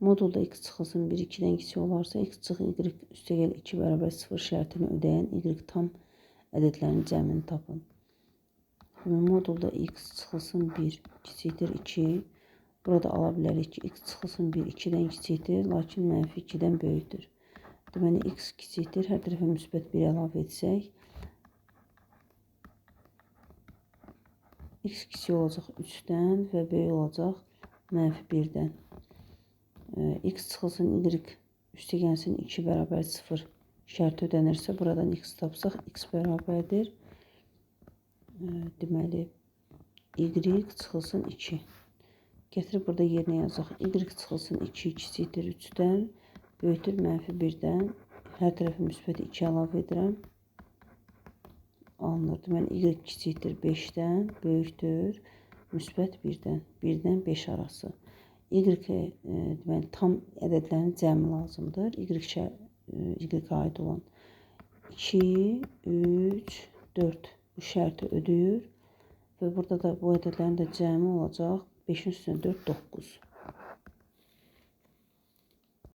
Modulda x çıxılsın 1 2-dən kiçik olarsa, x çıx y üstəgəl 2 bərabər 0 şərtini ödəyən y tam ədədlərinin cəmini tapın. Modulda x çıxılsın 1 kiçikdir 2. Burada ala bilərik ki, x çıxılsın 1 2-dən kiçikdir, lakin mənfi 2-dən böyükdür. Deməli, x kiçikdir, hər tərəfə müsbət 1 əlavə etsək, x kiçik olacaq 3-dən və böyük olacaq mənfi 1-dən. X çıxılsın y üstəgəlsin 2 bərabər 0 şərti ödənirsə, buradan x tapsaq, x bərabərdir. Deməli, y çıxılsın 2. Gətirib burada yerinə yazaq. Y çıxılsın 2 kiçikdir 3-dən, böyükdür mənfi 1-dən. Hər tərəfə müsbət 2 əlavə edirəm. Alınır. Deməli, y kiçikdir 5-dən, böyükdür müsbət 1-dən. 1-dən 5 arası. Deməli, tam ədədlərin cəmi lazımdır. Y aid olan 2, 3, 4 bu şərti ödəyir və burada da bu ədədlərin də cəmi olacaq 5-ün üstünə 4, 9.